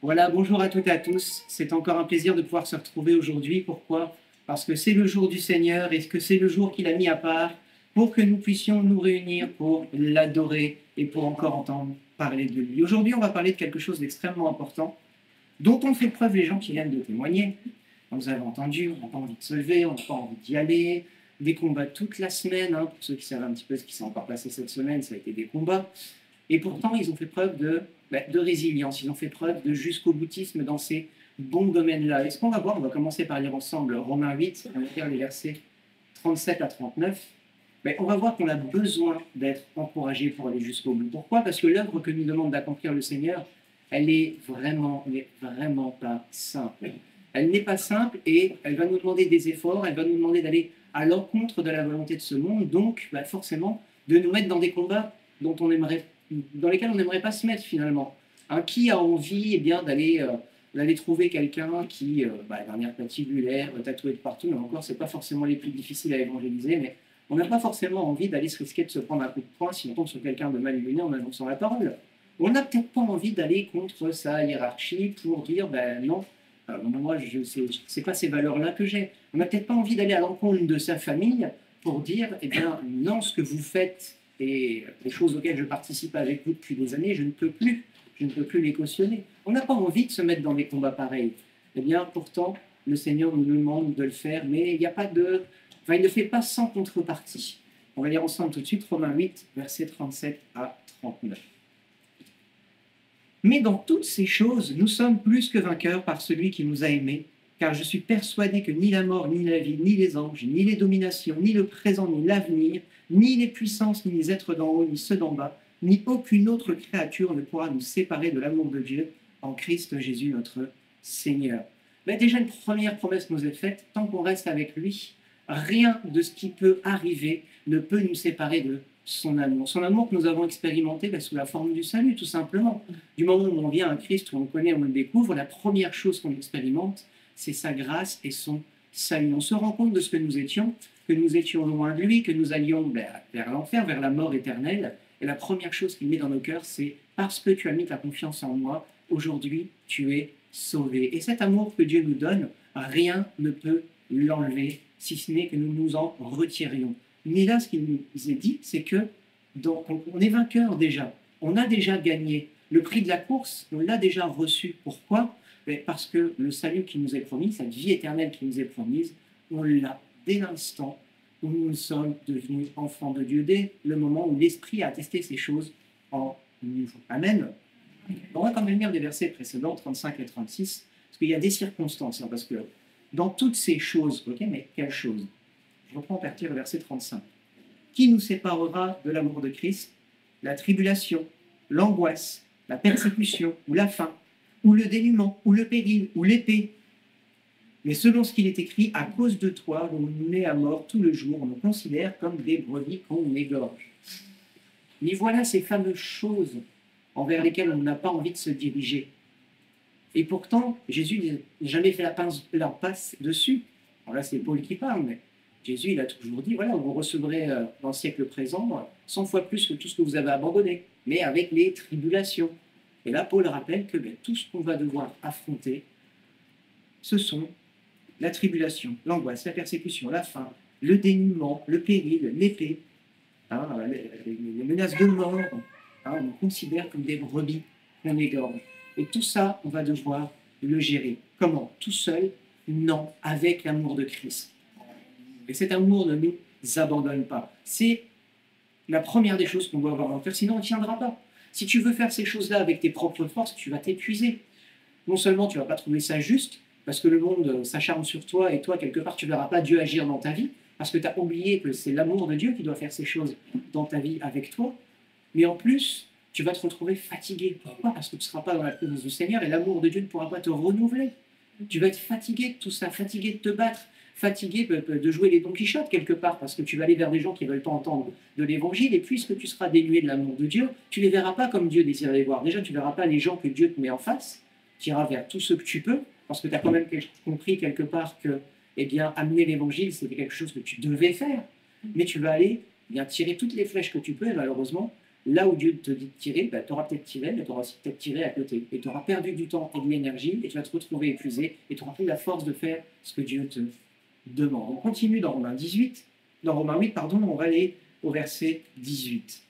Voilà, bonjour à toutes et à tous. C'est encore un plaisir de pouvoir se retrouver aujourd'hui. Pourquoi? Parce que c'est le jour du Seigneur et que c'est le jour qu'il a mis à part pour que nous puissions nous réunir pour l'adorer et pour encore entendre parler de lui. Aujourd'hui, on va parler de quelque chose d'extrêmement important dont ont fait preuve les gens qui viennent de témoigner. Vous avez entendu, on n'a pas envie de se lever, on n'a pas envie d'y aller. Des combats toute la semaine. Pour ceux qui savent un petit peu ce qui s'est encore passé cette semaine, ça a été des combats. Et pourtant, ils ont fait preuve de résilience, ils ont fait preuve de jusqu'au boutisme dans ces bons domaines-là. Et ce qu'on va voir, on va commencer par lire ensemble Romains 8, on va lire les versets 37 à 39. On va voir qu'on a besoin d'être encouragé pour aller jusqu'au bout. Pourquoi? Parce que l'œuvre que nous demande d'accomplir le Seigneur, elle est vraiment pas simple. Elle n'est pas simple et elle va nous demander des efforts, elle va nous demander d'aller à l'encontre de la volonté de ce monde, donc forcément de nous mettre dans des combats dans lesquels on n'aimerait pas se mettre finalement. Qui a envie d'aller trouver quelqu'un qui, dernière patibulaire, tatoué de partout, mais encore, c'est pas forcément les plus difficiles à évangéliser, mais on n'a pas forcément envie d'aller se risquer de se prendre un coup de poing si on tombe sur quelqu'un de mal illuminé en annonçant la parole. On n'a peut-être pas envie d'aller contre sa hiérarchie pour dire, non, moi, c'est pas ces valeurs-là que j'ai. On n'a peut-être pas envie d'aller à l'encontre de sa famille pour dire, non, ce que vous faites et les choses auxquelles je participe avec vous depuis des années, je ne peux plus les cautionner. On n'a pas envie de se mettre dans des combats pareils. Pourtant, le Seigneur nous demande de le faire, mais il ne le fait pas sans contrepartie. On va lire ensemble tout de suite Romains 8, versets 37 à 39. Mais dans toutes ces choses, nous sommes plus que vainqueurs par celui qui nous a aimés, car je suis persuadé que ni la mort, ni la vie, ni les anges, ni les dominations, ni le présent, ni l'avenir, ni les puissances, ni les êtres d'en haut, ni ceux d'en bas, ni aucune autre créature ne pourra nous séparer de l'amour de Dieu en Christ Jésus notre Seigneur. Déjà, une première promesse nous est faite, tant qu'on reste avec lui, rien de ce qui peut arriver ne peut nous séparer de son amour. Son amour que nous avons expérimenté sous la forme du salut, tout simplement. Du moment où on vient à Christ, où on le connaît, on le découvre, la première chose qu'on expérimente, c'est sa grâce et son salut. On se rend compte de ce que nous étions loin de lui, que nous allions vers l'enfer, vers la mort éternelle. Et la première chose qu'il met dans nos cœurs, c'est « parce que tu as mis ta confiance en moi, aujourd'hui tu es sauvé ». Et cet amour que Dieu nous donne, rien ne peut l'enlever, si ce n'est que nous nous en retirions. Mais là, ce qu'il nous est dit, c'est que on est vainqueur déjà. On a déjà gagné. Le prix de la course, on l'a déjà reçu. Pourquoi? Parce que le salut qui nous est promis, cette vie éternelle qui nous est promise, on l'a dès l'instant où nous sommes devenus enfants de Dieu, dès le moment où l'Esprit a attesté ces choses en nous. Amen. On va quand même lire les versets précédents, 35 et 36, parce qu'il y a des circonstances. Parce que dans toutes ces choses, mais quelles choses? Je reprends à partir du verset 35. Qui nous séparera de l'amour de Christ? La tribulation, l'angoisse, la persécution ou la faim, ou le dénuement, ou le péril, ou l'épée. Mais selon ce qu'il est écrit, à cause de toi, on nous met à mort tout le jour, on nous considère comme des brebis qu'on égorge. Mais voilà ces fameuses choses envers lesquelles on n'a pas envie de se diriger. Et pourtant, Jésus n'a jamais fait la passe dessus. Alors là, c'est Paul qui parle, mais Jésus, il a toujours dit, voilà, vous recevrez dans le siècle présent 100 fois plus que tout ce que vous avez abandonné, mais avec les tribulations. Et là, Paul rappelle que tout ce qu'on va devoir affronter, ce sont la tribulation, l'angoisse, la persécution, la faim, le dénuement, le péril, l'épée, les menaces de mort. On nous considère comme des brebis qu'on égorge. Et tout ça, on va devoir le gérer. Comment? Tout seul? Non, avec l'amour de Christ. Et cet amour ne nous abandonne pas. C'est la première des choses qu'on doit avoir en faire, sinon on ne tiendra pas. Si tu veux faire ces choses-là avec tes propres forces, tu vas t'épuiser. Non seulement tu ne vas pas trouver ça juste, parce que le monde s'acharne sur toi et toi, quelque part, tu ne verras pas Dieu agir dans ta vie, parce que tu as oublié que c'est l'amour de Dieu qui doit faire ces choses dans ta vie avec toi. Mais en plus, tu vas te retrouver fatigué. Pourquoi? Parce que tu ne seras pas dans la présence du Seigneur et l'amour de Dieu ne pourra pas te renouveler. Tu vas être fatigué de tout ça, fatigué de te battre, fatigué de jouer les Don Quichotte quelque part, parce que tu vas aller vers des gens qui ne veulent pas entendre de l'Évangile, et puisque tu seras dénué de l'amour de Dieu, tu ne les verras pas comme Dieu désire les voir. Déjà, tu ne verras pas les gens que Dieu te met en face, tu iras vers tous ceux que tu peux, parce que tu as quand même compris quelque part que amener l'Évangile, c'était quelque chose que tu devais faire, mais tu vas aller tirer toutes les flèches que tu peux, et malheureusement, Là où Dieu te dit de tirer, ben, tu auras peut-être tiré, mais tu auras aussi peut-être tiré à côté. Et tu auras perdu du temps et de l'énergie, et tu vas te retrouver épuisé, et tu n'auras plus la force de faire ce que Dieu te demande. On continue dans Romains 18, dans Romains 8, pardon, on va aller au verset 18.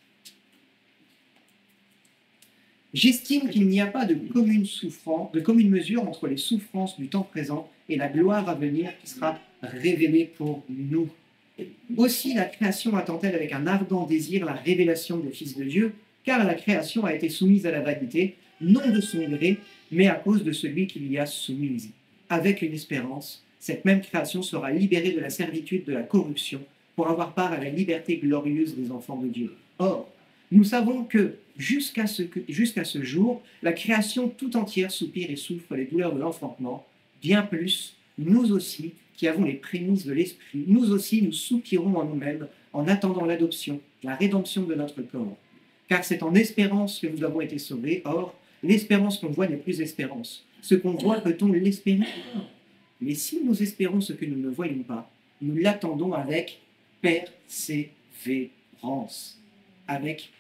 J'estime qu'il n'y a pas de commune mesure entre les souffrances du temps présent et la gloire à venir qui sera révélée pour nous. Aussi la création attend-elle avec un ardent désir la révélation des fils de Dieu, car la création a été soumise à la vanité, non de son gré, mais à cause de celui qui l'y a soumise. Avec une espérance, cette même création sera libérée de la servitude de la corruption pour avoir part à la liberté glorieuse des enfants de Dieu. Or, nous savons que jusqu'à ce jour, la création tout entière soupire et souffre les douleurs de l'enfantement, bien plus, nous aussi, qui avons les prémices de l'Esprit, nous aussi, nous soupirons en nous-mêmes en attendant l'adoption, la rédemption de notre corps. Car c'est en espérance que nous avons été sauvés. Or, l'espérance qu'on voit n'est plus espérance. Ce qu'on voit, peut-on l'espérer? Mais si nous espérons ce que nous ne voyons pas, nous l'attendons avec persévérance, avec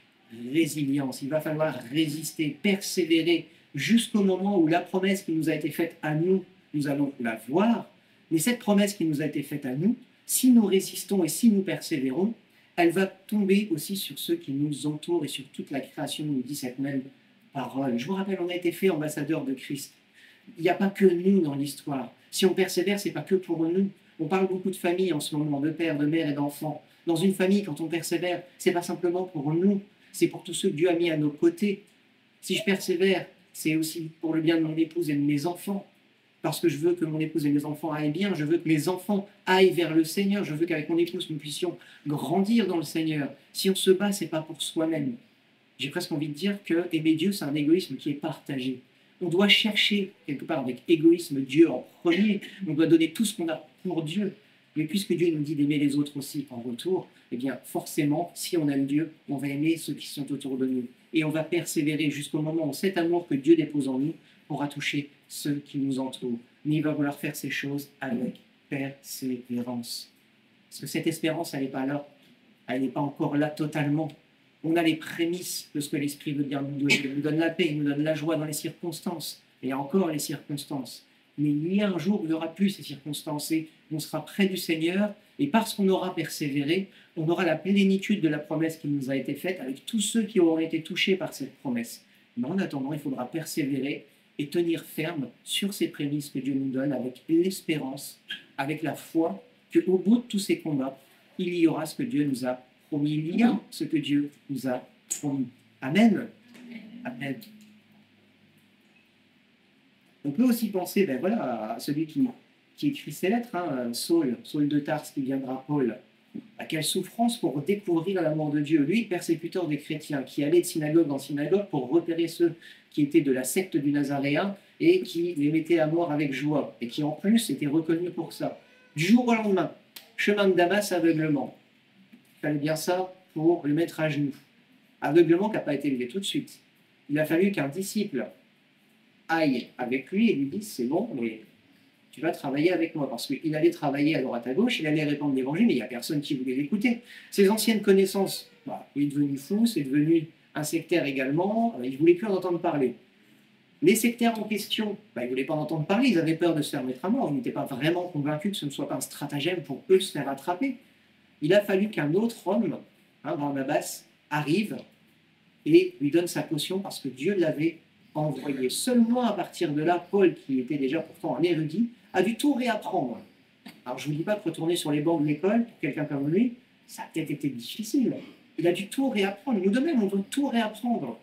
résilience. Il va falloir résister, persévérer jusqu'au moment où la promesse qui nous a été faite à nous, nous allons la voir. Mais cette promesse qui nous a été faite à nous, si nous résistons et si nous persévérons, elle va tomber aussi sur ceux qui nous entourent et sur toute la création, nous dit cette même parole. Je vous rappelle, on a été fait ambassadeurs de Christ. Il n'y a pas que nous dans l'histoire. Si on persévère, ce n'est pas que pour nous. On parle beaucoup de famille en ce moment, de pères, de mères et d'enfants. Dans une famille, quand on persévère, ce n'est pas simplement pour nous, c'est pour tous ceux que Dieu a mis à nos côtés. Si je persévère, c'est aussi pour le bien de mon épouse et de mes enfants. Parce que je veux que mon épouse et mes enfants aillent bien, je veux que mes enfants aillent vers le Seigneur, je veux qu'avec mon épouse, nous puissions grandir dans le Seigneur. Si on se bat, ce n'est pas pour soi-même. J'ai presque envie de dire que aimer Dieu, c'est un égoïsme qui est partagé. On doit chercher, quelque part, avec égoïsme, Dieu en premier. On doit donner tout ce qu'on a pour Dieu. Mais puisque Dieu nous dit d'aimer les autres aussi en retour, eh bien, forcément, si on aime Dieu, on va aimer ceux qui sont autour de nous. Et on va persévérer jusqu'au moment où cet amour que Dieu dépose en nous pourra toucher ceux qui nous entourent. Mais il va vouloir faire ces choses avec persévérance. Parce que cette espérance, elle n'est pas là. Elle n'est pas encore là totalement. On a les prémices de ce que l'Esprit veut bien nous donner. Il nous donne la paix, il nous donne la joie dans les circonstances. Et encore les circonstances. Mais il y a un jour où il n'y aura plus ces circonstances et on sera près du Seigneur. Et parce qu'on aura persévéré, on aura la plénitude de la promesse qui nous a été faite avec tous ceux qui auront été touchés par cette promesse. Mais en attendant, il faudra persévérer et tenir ferme sur ces prémices que Dieu nous donne avec l'espérance, avec la foi qu'au bout de tous ces combats, il y aura ce que Dieu nous a promis. Il y a ce que Dieu nous a promis. Amen. Amen. On peut aussi penser à celui qui écrit ces lettres, Saul de Tarse qui viendra Paul. À quelle souffrance pour découvrir l'amour de Dieu. Lui, persécuteur des chrétiens, qui allait de synagogue en synagogue pour repérer ceux qui étaient de la secte du Nazaréen et qui les mettait à mort avec joie, et qui en plus était reconnu pour ça. Du jour au lendemain, chemin de Damas, aveuglement. Il fallait bien ça pour le mettre à genoux. Aveuglement qui n'a pas été levé tout de suite. Il a fallu qu'un disciple aille avec lui et lui dise, c'est bon, mais tu vas travailler avec moi, parce qu'il allait travailler à droite à gauche, il allait répandre l'évangile, mais il n'y a personne qui voulait l'écouter. Ses anciennes connaissances, il est devenu fou, c'est devenu un sectaire également, il ne voulait plus en entendre parler. Les sectaires en question, ils ne voulaient pas en entendre parler, ils avaient peur de se faire mettre à mort, ils n'étaient pas vraiment convaincus que ce ne soit pas un stratagème pour eux se faire attraper. Il a fallu qu'un autre homme, Barnabas, arrive et lui donne sa caution parce que Dieu l'avait envoyé. Seulement à partir de là, Paul, qui était déjà pourtant un érudit, a dû tout réapprendre. Alors je ne vous dis pas que retourner sur les bancs de l'école, pour quelqu'un comme lui, ça a peut-être été difficile. Il a dû tout réapprendre. Nous de même, on doit tout réapprendre.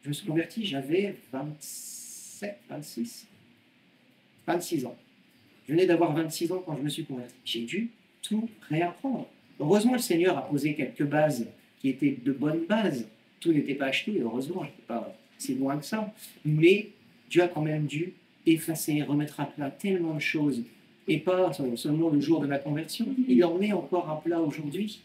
Je me suis converti, j'avais 26 ans. Je venais d'avoir 26 ans quand je me suis converti. J'ai dû tout réapprendre. Heureusement, le Seigneur a posé quelques bases qui étaient de bonnes bases. Tout n'était pas acheté, heureusement, c'est loin que ça. Mais Dieu a quand même dû effacer, remettre à plat tellement de choses. Et pas seulement le jour de ma conversion. Il en met encore à plat aujourd'hui.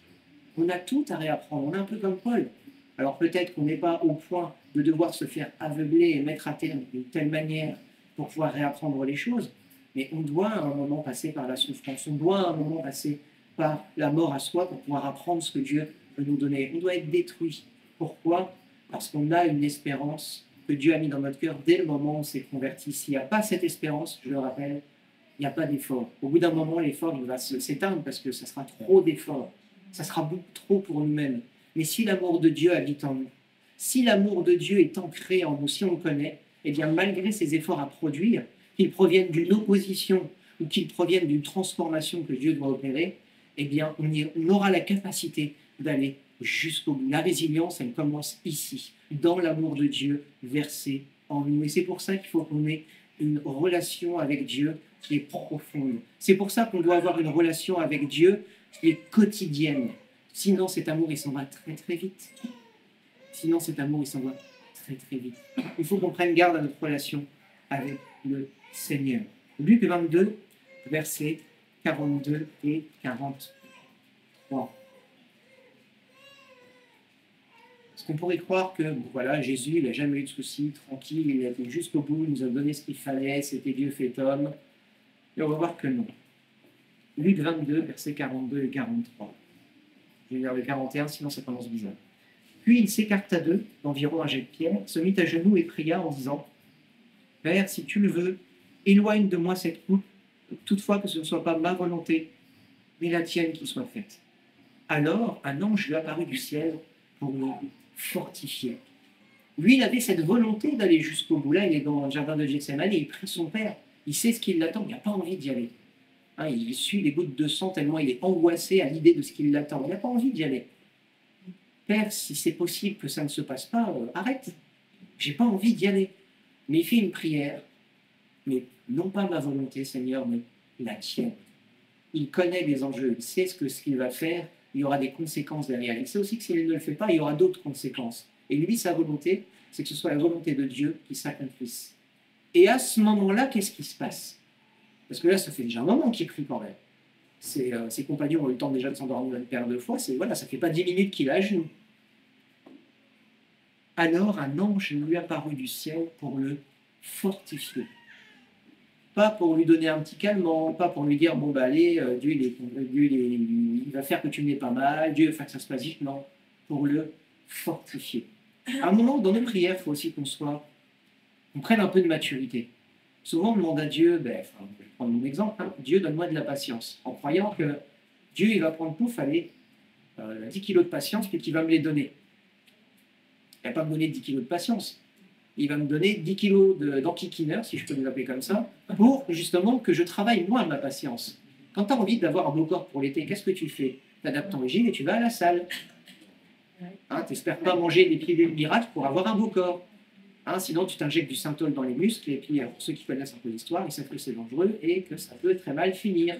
On a tout à réapprendre. On est un peu comme Paul. Alors peut-être qu'on n'est pas au point de devoir se faire aveugler et mettre à terre d'une telle manière pour pouvoir réapprendre les choses, mais on doit à un moment passer par la souffrance, on doit à un moment passer par la mort à soi pour pouvoir apprendre ce que Dieu veut nous donner. On doit être détruit. Pourquoi? Parce qu'on a une espérance que Dieu a mis dans notre cœur dès le moment où on s'est converti. S'il n'y a pas cette espérance, je le rappelle, il n'y a pas d'effort. Au bout d'un moment, l'effort il va s'éteindre parce que ça sera trop d'efforts. Ça sera beaucoup trop pour nous-mêmes. Mais si l'amour de Dieu habite en nous, si l'amour de Dieu est ancré en nous, si on le connaît, eh bien malgré ces efforts à produire, qu'ils proviennent d'une opposition ou qu'ils proviennent d'une transformation que Dieu doit opérer, eh bien on aura la capacité d'aller jusqu'au bout. La résilience, elle commence ici, dans l'amour de Dieu versé en nous. Et c'est pour ça qu'il faut qu'on ait une relation avec Dieu qui est profonde. C'est pour ça qu'on doit avoir une relation avec Dieu qui est quotidienne. Sinon, cet amour, il s'en va très, très vite. Sinon, cet amour, il s'en va très, très vite. Il faut qu'on prenne garde à notre relation avec le Seigneur. Luc 22, versets 42 et 43. Parce qu'on pourrait croire que voilà, Jésus, il n'a jamais eu de soucis, tranquille, il a été jusqu'au bout, il nous a donné ce qu'il fallait, c'était Dieu fait homme. Et on va voir que non. Luc 22, versets 42 et 43. Je vais lire le 41, sinon ça commence bizarre. Puis il s'écarta d'eux, d'environ un jet de pierre, se mit à genoux et pria en disant « Père, si tu le veux, éloigne de moi cette coupe, toutefois que ce ne soit pas ma volonté, mais la tienne qui soit faite. » Alors un ange lui apparut du ciel pour le fortifier. Lui, il avait cette volonté d'aller jusqu'au bout. Là, il est dans le jardin de Gethsémane et il prie son Père. Il sait ce qui l'attend, il n'a pas envie d'y aller. Hein, il suit les gouttes de sang tellement il est angoissé à l'idée de ce qui l'attend. Il n'a pas envie d'y aller. Père, si c'est possible que ça ne se passe pas, arrête. J'ai pas envie d'y aller. Mais il fait une prière. Mais non pas ma volonté, Seigneur, mais la tienne. Il connaît les enjeux. Il sait ce qu'il va faire. Il y aura des conséquences derrière. Il sait aussi que s'il ne le fait pas, il y aura d'autres conséquences. Et lui, sa volonté, c'est que ce soit la volonté de Dieu qui s'accomplisse. Et à ce moment-là, qu'est-ce qui se passe? Parce que là, ça fait déjà un moment qu'il prie quand même. Ses compagnons ont eu le temps déjà de s'endormir une paire de fois. Voilà, ça ne fait pas 10 minutes qu'il est à genoux. Alors un ange lui apparut du ciel pour le fortifier. Pas pour lui donner un petit calmant, pas pour lui dire, bon, bah allez, Dieu, il va faire que tu n'es pas mal, Dieu va faire que ça se passe vite. Non, pour le fortifier. À un moment, dans nos prières, il faut aussi qu'on prenne un peu de maturité. Souvent, on demande à Dieu, je vais prendre mon exemple, hein, Dieu, donne-moi de la patience, en croyant que Dieu, il va prendre pouf, allez, 10 kilos de patience, puis qu'il va me les donner. Il ne va pas me donner 10 kilos de patience. Il va me donner 10 kilos d'enquiquineur, si je peux les appeler comme ça, pour justement que je travaille moins ma patience. Quand tu as envie d'avoir un beau corps pour l'été, qu'est-ce que tu fais? Tu adaptes ton régime et tu vas à la salle. Hein, tu n'espères pas manger des pieds de miracle pour avoir un beau corps. Hein, sinon, tu t'injectes du synthol dans les muscles, et puis pour ceux qui connaissent un peu l'histoire, ils savent que c'est dangereux et que ça peut très mal finir.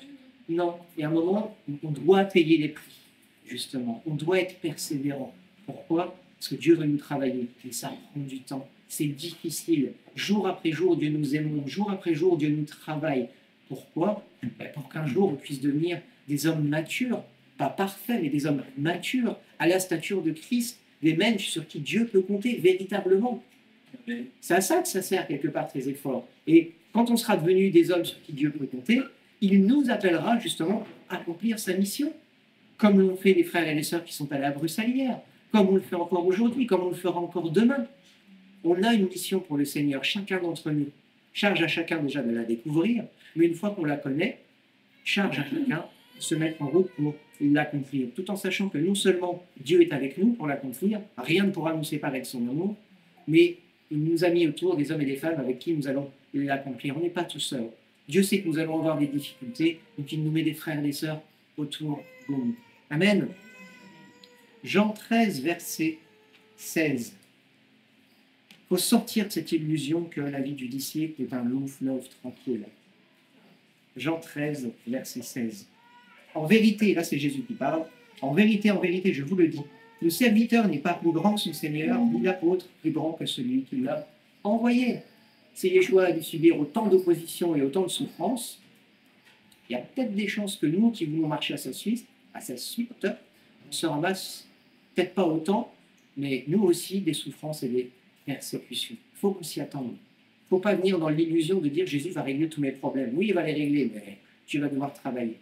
Non, il y a un moment où on doit payer les prix, justement. On doit être persévérant. Pourquoi? Parce que Dieu veut nous travailler, et ça prend du temps. C'est difficile. Jour après jour, Dieu nous aime. Jour après jour, Dieu nous travaille. Pourquoi? Pour qu'un jour, on puisse devenir des hommes matures, pas parfaits, mais des hommes matures, à la stature de Christ, des mêmes sur qui Dieu peut compter véritablement. C'est à ça que ça sert quelque part ces efforts. Et quand on sera devenu des hommes sur qui Dieu peut compter, il nous appellera justement à accomplir sa mission, comme l'ont fait les frères et les sœurs qui sont allés à Bruxelles hier, comme on le fait encore aujourd'hui, comme on le fera encore demain. On a une mission pour le Seigneur, chacun d'entre nous. Charge à chacun déjà de la découvrir, mais une fois qu'on la connaît, charge à chacun de se mettre en route pour l'accomplir, tout en sachant que non seulement Dieu est avec nous pour l'accomplir, rien ne pourra nous séparer de son amour, mais il nous a mis autour des hommes et des femmes avec qui nous allons l'accomplir. On n'est pas tout seul. Dieu sait que nous allons avoir des difficultés, donc il nous met des frères et des sœurs autour de nous. Amen. Jean 13, verset 16. Il faut sortir de cette illusion que la vie du disciple est un long fleuve tranquille. Jean 13, verset 16. En vérité, là c'est Jésus qui parle, en vérité, je vous le dis, le serviteur n'est pas plus grand que son Seigneur, ni l'apôtre plus grand que celui qui l'a envoyé. Si Yeshua a dû subir autant d'opposition et autant de souffrances, il y a peut-être des chances que nous, qui voulons marcher à sa suite, on se ramasse, peut-être pas autant, mais nous aussi, des souffrances et des persécutions. Il faut qu'on s'y attende. Il ne faut pas venir dans l'illusion de dire Jésus va régler tous mes problèmes. Oui, il va les régler, mais tu vas devoir travailler.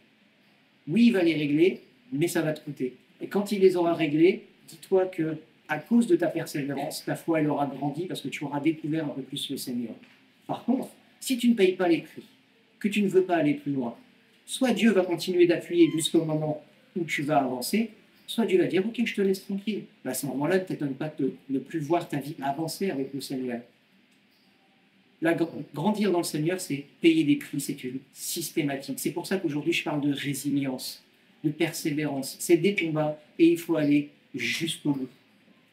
Oui, il va les régler, mais ça va te coûter. Et quand il les aura réglés, dis-toi que à cause de ta persévérance, ta foi elle aura grandi parce que tu auras découvert un peu plus le Seigneur. Par contre, si tu ne payes pas les prix, que tu ne veux pas aller plus loin, soit Dieu va continuer d'appuyer jusqu'au moment où tu vas avancer, soit Dieu va dire « Ok, je te laisse tranquille ». À ce moment-là, ne t'étonne pas de ne plus voir ta vie avancer avec le Seigneur. Grandir dans le Seigneur, c'est payer des prix, c'est une systématique. C'est pour ça qu'aujourd'hui, je parle de résilience, de persévérance. C'est des combats et il faut aller jusqu'au bout.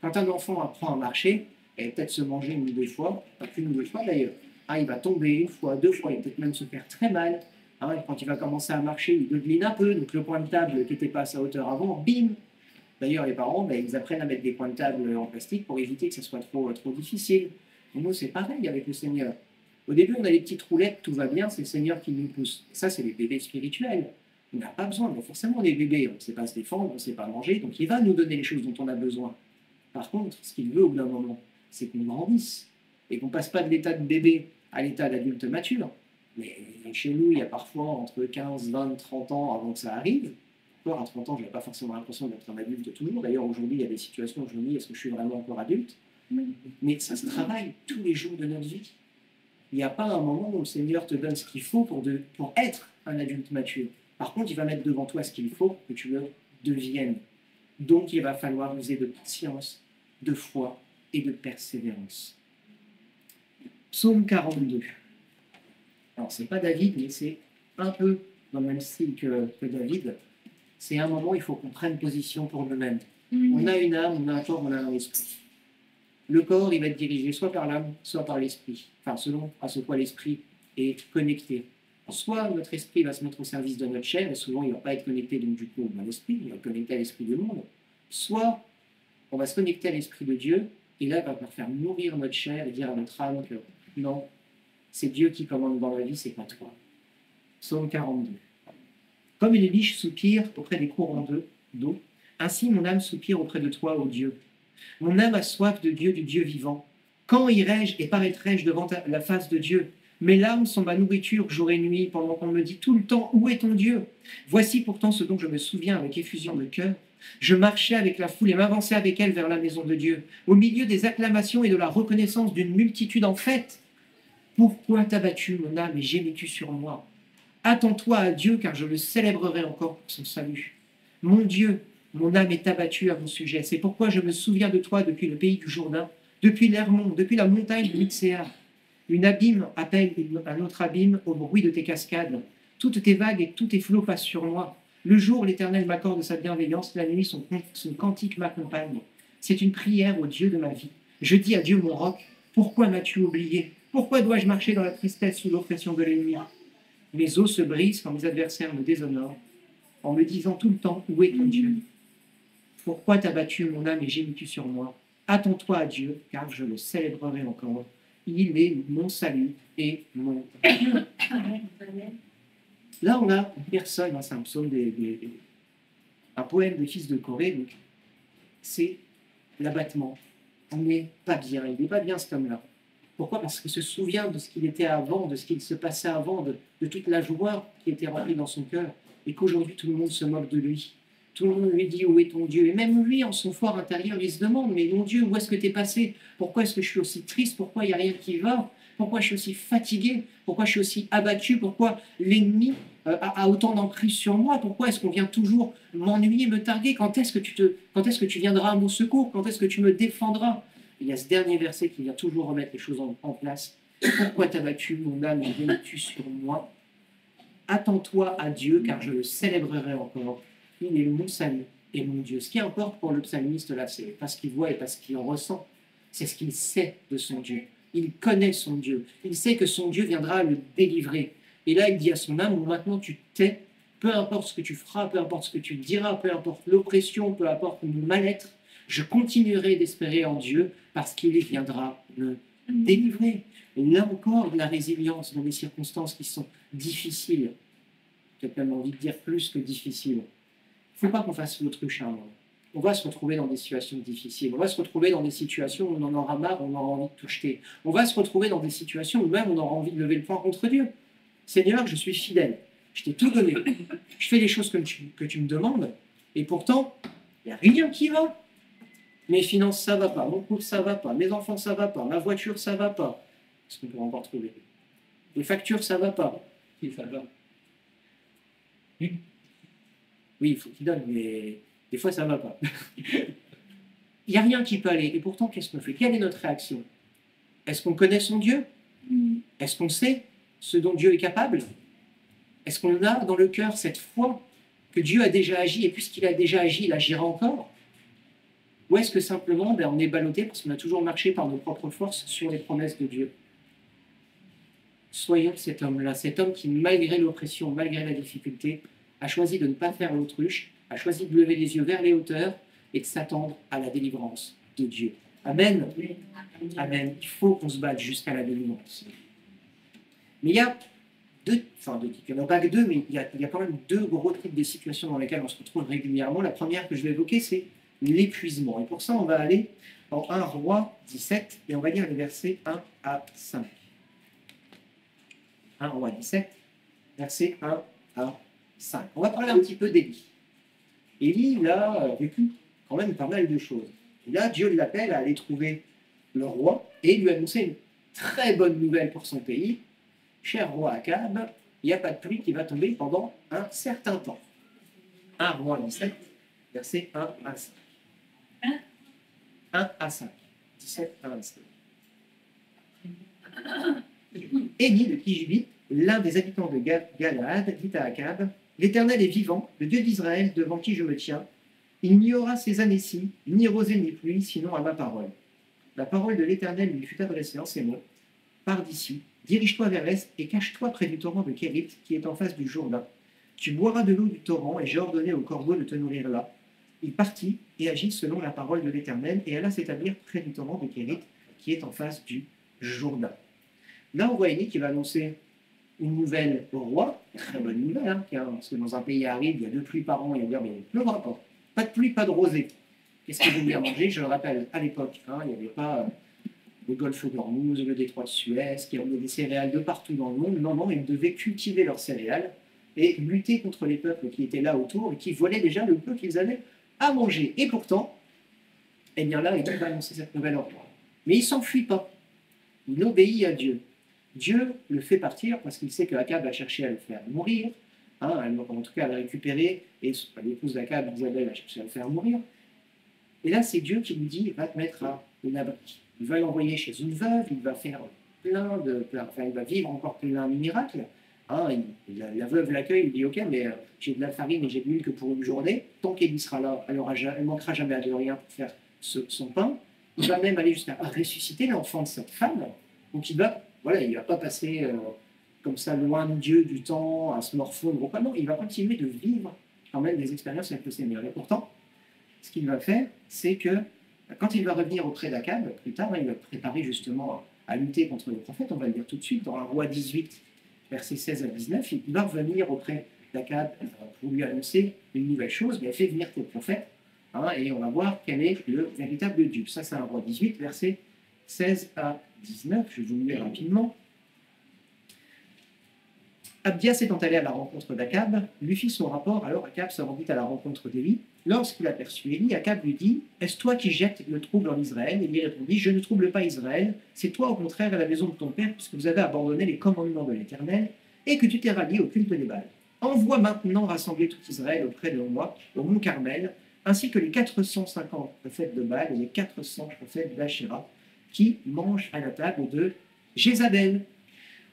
Quand un enfant apprend à marcher, il va peut-être se manger une ou deux fois, pas qu'une ou deux fois d'ailleurs. Il va tomber une fois, deux fois, il va peut-être même se faire très mal. Quand il va commencer à marcher, il devine un peu, donc le point de table qui n'était pas à sa hauteur avant, bim. D'ailleurs, les parents, ils apprennent à mettre des points de table en plastique pour éviter que ce soit trop difficile. Et nous, c'est pareil avec le Seigneur. Au début, on a les petites roulettes, tout va bien, c'est le Seigneur qui nous pousse. Et ça, c'est les bébés spirituels. On n'a pas besoin, mais forcément, les bébés, on ne sait pas se défendre, on ne sait pas manger, donc il va nous donner les choses dont on a besoin. Par contre, ce qu'il veut au bout d'un moment, c'est qu'on grandisse et qu'on ne passe pas de l'état de bébé à l'état d'adulte mature. Mais chez nous, il y a parfois entre 15, 20, 30 ans avant que ça arrive. Encore à 30 ans, je n'ai pas forcément l'impression d'être un adulte toujours. D'ailleurs, aujourd'hui, il y a des situations où je me dis, est-ce que je suis vraiment encore adulte? Mais ça se travaille tous les jours de notre vie. Il n'y a pas un moment où le Seigneur te donne ce qu'il faut pour être un adulte mature. Par contre, il va mettre devant toi ce qu'il faut pour que tu le deviennes. Donc, il va falloir user de patience, de foi et de persévérance. Psaume 42. Alors, ce n'est pas David, mais c'est un peu dans le même style que David. C'est un moment où il faut qu'on prenne position pour nous-mêmes. On a une âme, on a un corps, on a un esprit. Le corps, il va être dirigé soit par l'âme, soit par l'esprit. Enfin, selon à ce quoi l'esprit est connecté. Soit notre esprit va se mettre au service de notre chair, et souvent il ne va pas être connecté donc du coup à l'esprit, il va être connecté à l'esprit du monde. Soit on va se connecter à l'esprit de Dieu, et là il va faire nourrir notre chair et dire à notre âme que non, c'est Dieu qui commande dans la vie, c'est pas toi. Psaume 42. Comme une biche soupire auprès des courants d'eau, ainsi mon âme soupire auprès de toi, ô Dieu. Mon âme a soif de Dieu, du Dieu vivant. Quand irai-je et paraîtrai-je devant la face de Dieu? Mes larmes sont ma nourriture jour et nuit, pendant qu'on me dit tout le temps, où est ton Dieu? Voici pourtant ce dont je me souviens avec effusion de cœur. Je marchais avec la foule et m'avançais avec elle vers la maison de Dieu, au milieu des acclamations et de la reconnaissance d'une multitude en fête. Pourquoi t'as battu mon âme et gémis-tu sur moi? Attends-toi à Dieu, car je le célébrerai encore pour son salut. Mon Dieu, mon âme est abattue à mon sujet. C'est pourquoi je me souviens de toi depuis le pays du Jourdain, depuis l'Hermon, depuis la montagne de Mitsea. Une abîme appelle un autre abîme au bruit de tes cascades. Toutes tes vagues et tous tes flots passent sur moi. Le jour, l'Éternel m'accorde sa bienveillance, la nuit, son cantique m'accompagne. C'est une prière au Dieu de ma vie. Je dis à Dieu, mon roc, pourquoi m'as-tu oublié? Pourquoi dois-je marcher dans la tristesse sous l'oppression de l'ennemi? Mes os se brisent quand mes adversaires me déshonorent, en me disant tout le temps, où est ton Dieu? Pourquoi t'as battu mon âme et gémis-tu sur moi? Attends-toi à Dieu, car je le célébrerai encore. Il est mon salut et mon... Là, on a une personne, c'est un psaume, un poème des fils de Corée, donc c'est l'abattement. On n'est pas bien, il n'est pas bien cet homme-là. Pourquoi? Parce qu'il se souvient de ce qu'il était avant, de ce qu'il se passait avant, de toute la joie qui était remplie dans son cœur, et qu'aujourd'hui tout le monde se moque de lui. Tout le monde lui dit où est ton Dieu? Et même lui, en son fort intérieur, il se demande, mais mon Dieu, où est-ce que tu es passé? Pourquoi est-ce que je suis aussi triste? Pourquoi il n'y a rien qui va? Pourquoi je suis aussi fatigué? Pourquoi je suis aussi abattu? Pourquoi l'ennemi a autant d'emprise sur moi? Pourquoi est-ce qu'on vient toujours m'ennuyer, me targuer? Quand est-ce que tu viendras à mon secours? Quand est-ce que tu me défendras? Il y a ce dernier verset qui vient toujours remettre les choses en place. Pourquoi t'as battu mon âme et viens-tu sur moi? Attends-toi à Dieu, car je le célébrerai encore. Il est mon salut et mon Dieu. Ce qui importe pour le psalmiste, là, c'est pas ce qu'il voit et pas ce qu'il en ressent. C'est ce qu'il sait de son Dieu. Il connaît son Dieu. Il sait que son Dieu viendra le délivrer. Et là, il dit à son âme, bon, maintenant tu tais, peu importe ce que tu feras, peu importe ce que tu diras, peu importe l'oppression, peu importe le mal-être, je continuerai d'espérer en Dieu parce qu'il viendra le délivrer. Et là encore, de la résilience dans des circonstances qui sont difficiles. Peut-être même envie de dire plus que difficiles. Il ne faut pas qu'on fasse l'autruche à un moment. On va se retrouver dans des situations difficiles. On va se retrouver dans des situations où on en aura marre, on aura envie de tout jeter. On va se retrouver dans des situations où même on aura envie de lever le poing contre Dieu. Seigneur, je suis fidèle. Je t'ai tout donné. Je fais les choses que tu me demandes. Et pourtant, il n'y a rien qui va. Mes finances, ça va pas. Mon couple, ça va pas. Mes enfants, ça va pas. Ma voiture, ça va pas. Est-ce qu'on peut encore trouver? Les factures, ça va pas. Si ça va. Oui, il faut qu'il donne, mais des fois, ça va pas. Il n'y a rien qui peut aller. Et pourtant, qu'est-ce qu'on fait? Quelle est notre réaction? Est-ce qu'on connaît son Dieu? Est-ce qu'on sait ce dont Dieu est capable? Est-ce qu'on a dans le cœur cette foi que Dieu a déjà agi et puisqu'il a déjà agi, il agira encore? Ou est-ce que simplement on est ballotté parce qu'on a toujours marché par nos propres forces sur les promesses de Dieu? Soyons cet homme-là, cet homme qui, malgré l'oppression, malgré la difficulté, a choisi de ne pas faire l'autruche, a choisi de lever les yeux vers les hauteurs et de s'attendre à la délivrance de Dieu. Amen. Amen. Il faut qu'on se batte jusqu'à la délivrance. Mais il y a deux, il n'y en a pas que deux, mais il y a quand même deux gros types de situations dans lesquelles on se retrouve régulièrement. La première que je vais évoquer, c'est l'épuisement. Et pour ça, on va aller en 1 Roi 17 et on va lire les versets 1 à 5. 1 Roi 17, versets 1 à 5. On va parler un petit peu d'Élie. Élie, il a vécu quand même pas mal de choses. Et là, Dieu l'appelle à aller trouver le roi et lui annoncer une très bonne nouvelle pour son pays. Cher roi Akab, il n'y a pas de pluie qui va tomber pendant un certain temps. 1 Roi 17, versets 1 à 5. 1 à 5. 17 à 25. Élie de Tishbi, l'un des habitants de Galaad, dit à Akab, l'Éternel est vivant, le Dieu d'Israël, devant qui je me tiens. Il n'y aura ces années-ci, ni rosée ni pluie, sinon à ma parole. La parole de l'Éternel lui fut adressée en ces mots. Pars d'ici, dirige-toi vers l'est et cache-toi près du torrent de Kérit, qui est en face du Jourdain. Tu boiras de l'eau du torrent, et j'ai ordonné au corbeau de te nourrir là. Il partit et agit selon la parole de l'Éternel, et alla s'établir près du torrent de Kérit, qui est en face du Jourdain. Là, on voit Élie qui va annoncer une nouvelle au roi, très bonne nouvelle, hein, parce que dans un pays aride, il y a 2 pluies par an, il va dire, mais il ne pleuvra pas. Pas de pluie, pas de rosée. Qu'est-ce que vous voulez manger? Je le rappelle, à l'époque, il n'y avait pas le golfe d'Ormuz, le détroit de Suez, qui avait des céréales de partout dans le monde. Non, non, ils devaient cultiver leurs céréales et lutter contre les peuples qui étaient là autour et qui volaient déjà le peu qu'ils avaient à manger. Et pourtant, eh bien là, il va annoncer cette nouvelle ordre. Mais il ne s'enfuit pas. Il obéit à Dieu. Dieu le fait partir parce qu'il sait que Akab a cherché à le faire mourir, en tout cas à le récupérer, et l'épouse d'Akab, Isabelle, a cherché à le faire mourir. Et là, c'est Dieu qui lui dit, il va te mettre à une abri. Il va l'envoyer chez une veuve, il va faire il va vivre encore plein de miracles. La veuve l'accueille, il dit, ok, mais j'ai de la farine et j'ai de l'huile que pour une journée. Tant qu'elle sera là, elle ne manquera jamais de rien pour faire son pain. Il va même aller jusqu'à ressusciter l'enfant de cette femme. Donc il va pas passer comme ça loin de Dieu, du temps, à se morfondre ou pas. Non, il va continuer de vivre quand même des expériences avec le Seigneur. Et pourtant, ce qu'il va faire, c'est que quand il va revenir auprès d'Akab, plus tard, il va préparer justement à lutter contre les prophètes, on va le dire tout de suite, dans un roi 18, versets 16 à 19, il va revenir auprès d'Akab pour lui annoncer une nouvelle chose, mais il fait venir tes prophètes, et on va voir quel est le véritable Dieu. Ça, c'est un roi 18, versets 16 à 19, je vais vous le lire rapidement. Abdias étant allé à la rencontre d'Akab, lui fit son rapport, alors Akab se rendit à la rencontre d'Élie. Lorsqu'il aperçut Élie, Akab lui dit, « Est-ce toi qui jettes le trouble en Israël ?» Il lui répondit, « Je ne trouble pas Israël, c'est toi au contraire à la maison de ton père, puisque vous avez abandonné les commandements de l'Éternel, et que tu t'es rallié au culte des Baals. Envoie maintenant rassembler tout Israël auprès de moi, au mont Carmel, ainsi que les 450 prophètes de Baal et les 400 prophètes d'Achéra, qui mangent à la table de Jézabel. »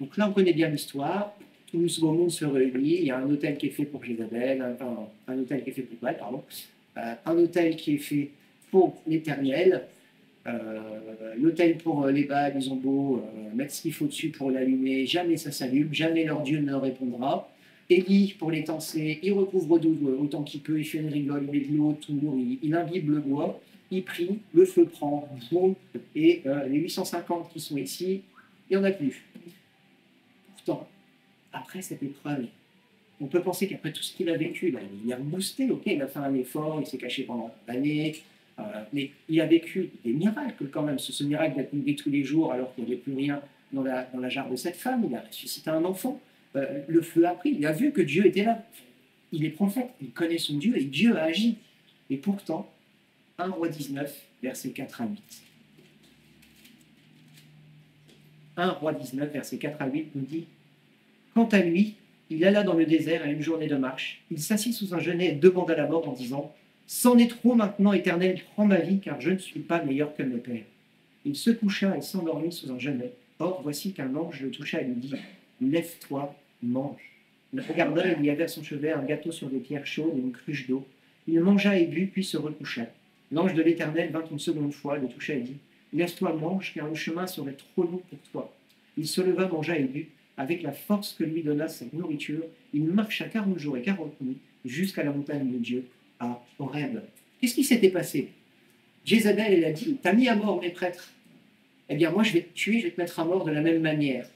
Donc là, on connaît bien l'histoire. Tout ce beau monde se réunit. Il y a un hôtel qui est fait pour Jézabel, un hôtel qui est fait pour Baal, pardon, un hôtel qui est fait pour l'Éternel, l'hôtel pour les Baals, ils ont beau mettre ce qu'il faut dessus pour l'allumer, jamais ça s'allume, jamais leur Dieu ne leur répondra. Élie, pour les tancer, il recouvre d'eau autant qu'il peut, il fait une rigole, il met de l'eau autour, il imbibe le bois, il prie, le feu prend, boum, et les 850 qui sont ici, il n'y en a plus. Pourtant, après cette épreuve, on peut penser qu'après tout ce qu'il a vécu, il a boosté, ok, il a fait un effort, il s'est caché pendant l'année, mais il a vécu des miracles quand même. Ce miracle d'être nourri tous les jours alors qu'il n'y avait plus rien dans la jarre de cette femme, il a ressuscité un enfant, le feu a pris, il a vu que Dieu était là. Il est prophète, il connaît son Dieu et Dieu a agi. Et pourtant, 1 Roi 19, versets 4 à 8. 1 Roi 19, versets 4 à 8 nous dit: Quant à lui, il alla dans le désert à une journée de marche. Il s'assit sous un genêt et demanda la mort en disant: C'en est trop maintenant, Éternel, prends ma vie, car je ne suis pas meilleur que mes pères. Il se coucha et s'endormit sous un genêt. Or, voici qu'un ange le toucha et lui dit: Lève-toi, mange. Il regarda et il y avait à son chevet un gâteau sur des pierres chaudes et une cruche d'eau. Il mangea et but, puis se recoucha. L'ange de l'Éternel vint une seconde fois, le toucha et dit: Lève-toi, mange, car le chemin serait trop long pour toi. Il se leva, mangea et but. Avec la force que lui donna cette nourriture, il marcha 40 jours et 40 nuits jusqu'à la montagne de Dieu, à Horeb. Qu'est-ce qui s'était passé? Jézabel, elle a dit: T'as mis à mort mes prêtres. Eh bien, moi, je vais te tuer, je vais te mettre à mort de la même manière.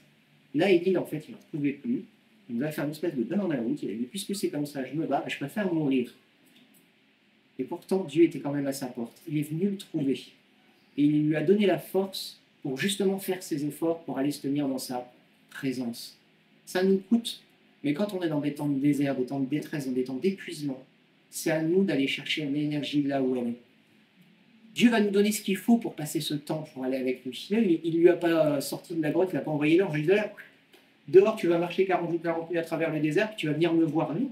Là, Élie, en fait, il n'en pouvait plus. Il nous a fait une espèce de burn-out. Il a dit: Puisque c'est comme ça, je me bats, je préfère mourir. Et pourtant, Dieu était quand même à sa porte. Il est venu le trouver. Et il lui a donné la force pour justement faire ses efforts pour aller se tenir dans sa présence. Ça nous coûte, mais quand on est dans des temps de désert, des temps de détresse, dans des temps d'épuisement, c'est à nous d'aller chercher l'énergie là où elle est. Dieu va nous donner ce qu'il faut pour passer ce temps, pour aller avec lui. Il ne lui a pas sorti de la grotte, il n'a pas envoyé l'ange. Il lui a dit: dehors, tu vas marcher 40 jours, 40 nuits à travers le désert, puis tu vas venir me voir. Non.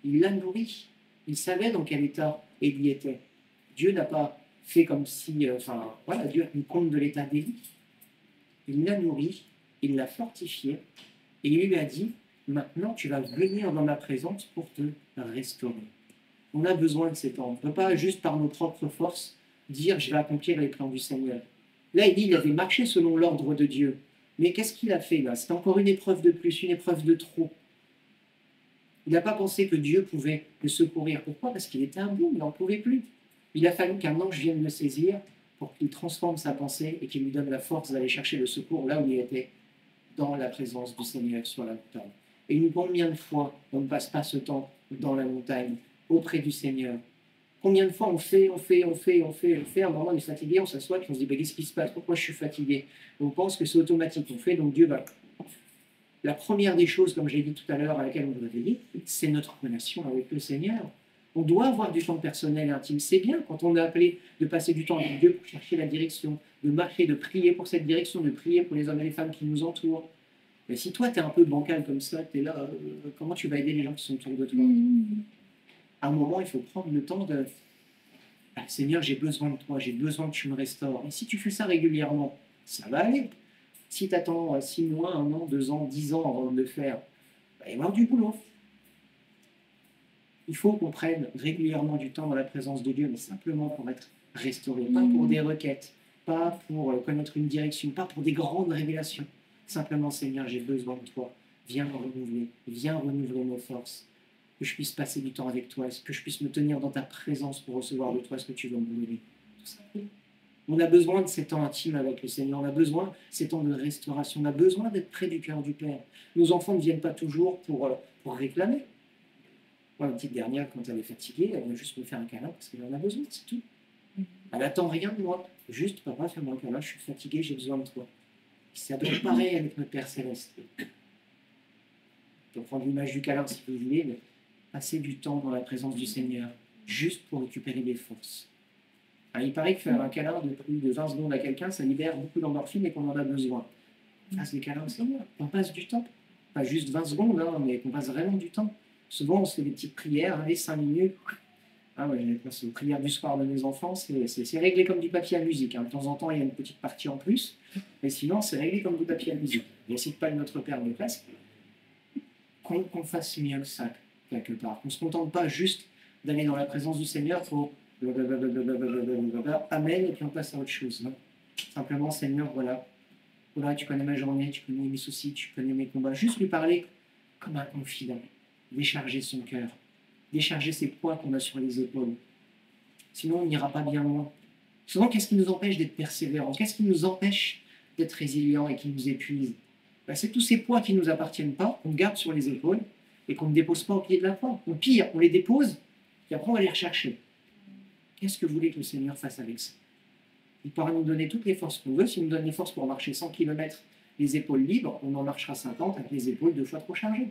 Il l'a nourri. Il savait dans quel état Élie était. Dieu n'a pas fait comme si... Dieu a tenu compte de l'état d'Élie. Il l'a nourri, il l'a fortifié, et il lui a dit: maintenant, tu vas venir dans ma présence pour te restaurer. On a besoin de ces temps. On ne peut pas juste par nos propres forces dire: je vais accomplir les plans du Seigneur. Là, il avait marché selon l'ordre de Dieu. Mais qu'est-ce qu'il a fait là? C'est encore une épreuve de plus, une épreuve de trop. Il n'a pas pensé que Dieu pouvait le secourir. Pourquoi? Parce qu'il était un bout, il n'en pouvait plus. Il a fallu qu'un ange vienne le saisir pour qu'il transforme sa pensée et qu'il lui donne la force d'aller chercher le secours là où il était, dans la présence du Seigneur sur la montagne. Et combien de fois on ne passe pas ce temps dans la montagne, auprès du Seigneur? Combien de fois on fait, à un moment on est fatigué, on s'assoit et on se dit: qu'est-ce qui se passe? Pourquoi je suis fatigué? On pense que c'est automatique, on fait, donc Dieu va... La première des choses, comme j'ai dit tout à l'heure, à laquelle on doit veiller, c'est notre relation avec le Seigneur. On doit avoir du temps personnel et intime. C'est bien quand on est appelé de passer du temps avec Dieu pour chercher la direction, de marcher, de prier pour cette direction, de prier pour les hommes et les femmes qui nous entourent. Mais si toi, tu es un peu bancal comme ça, tu es là, comment tu vas aider les gens qui sont autour de toi? À un moment, il faut prendre le temps de... Seigneur, j'ai besoin de toi, j'ai besoin que tu me restaures. Et si tu fais ça régulièrement, ça va aller. Si tu attends 6 mois, 1 an, 2 ans, 10 ans avant de le faire, il va y avoir du boulot. Il faut qu'on prenne régulièrement du temps dans la présence de Dieu, mais simplement pour être restauré, pas pour des requêtes, pas pour connaître une direction, pas pour des grandes révélations. Simplement: Seigneur, j'ai besoin de toi. Viens me renouveler, viens renouveler nos forces. Que je puisse passer du temps avec toi, que je puisse me tenir dans ta présence pour recevoir de toi ce que tu veux me donner. Tout simplement. On a besoin de ces temps intimes avec le Seigneur, on a besoin de ces temps de restauration, on a besoin d'être près du cœur du Père. Nos enfants ne viennent pas toujours pour réclamer. Moi, la petite dernière, quand elle est fatiguée, elle vient juste me faire un câlin parce qu'elle en a besoin, c'est tout. Elle n'attend rien de moi. Juste: papa, fais-moi un câlin, je suis fatigué, j'ai besoin de toi. Ça doit être pareil avec notre Père Céleste. Je peux prendre l'image du câlin si vous voulez, mais passer du temps dans la présence du Seigneur, juste pour récupérer des forces. Alors, il paraît que faire un câlin de plus de 20 secondes à quelqu'un, ça libère beaucoup d'endorphines et qu'on en a besoin. Fasse des câlins au Seigneur, on passe du temps. Pas juste 20 secondes, mais qu'on passe vraiment du temps. Souvent, on se fait des petites prières, les 5 minutes. C'est une prière du soir de mes enfants, c'est réglé comme du papier à musique. De temps en temps, il y a une petite partie en plus, mais sinon, c'est réglé comme du papier à musique. Je ne cite pas le Notre Père, mais presque. Qu'on fasse mieux que ça, quelque part. On ne se contente pas juste d'aller dans la présence du Seigneur pour Amen, et puis on passe à autre chose. Non. Simplement: Seigneur, voilà, tu connais ma journée, tu connais mes soucis, tu connais mes combats. Juste lui parler comme un confident, décharger son cœur, décharger ces poids qu'on a sur les épaules. Sinon, on n'ira pas bien loin. Souvent, qu'est-ce qui nous empêche d'être persévérants? Qu'est-ce qui nous empêche d'être résilients et qui nous épuise? C'est tous ces poids qui ne nous appartiennent pas, qu'on garde sur les épaules et qu'on ne dépose pas au pied de la croix. Ou pire, on les dépose, et après on va les rechercher. Qu'est-ce que vous voulez que le Seigneur fasse avec ça? Il pourra nous donner toutes les forces qu'on veut. S'il nous donne les forces pour marcher 100 km les épaules libres, on en marchera 50 avec les épaules 2 fois trop chargées.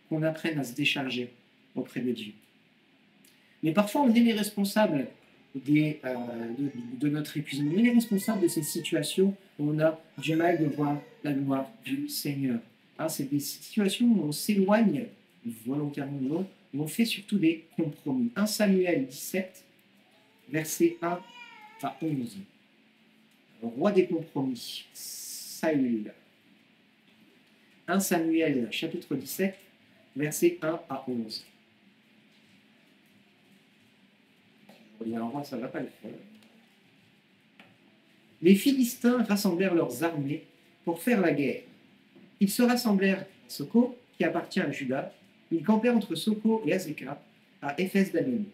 Qu'on apprenne à se décharger auprès de Dieu. Mais parfois, on est les responsables de notre épuisement. On est responsable de ces situations où on a du mal de voir la gloire du Seigneur. Hein, c'est des situations où on s'éloigne volontairement de nous, où on fait surtout des compromis. 1 Samuel 17, verset 1 à 11. Le roi des compromis, Saül. 1 Samuel, chapitre 17, versets 1 à 11. Alors, ça ne va pas le faire. Les Philistins rassemblèrent leurs armées pour faire la guerre. Ils se rassemblèrent à Soko, qui appartient à Juda. Ils campèrent entre Soko et Azekah, à Éphes d'Ammon.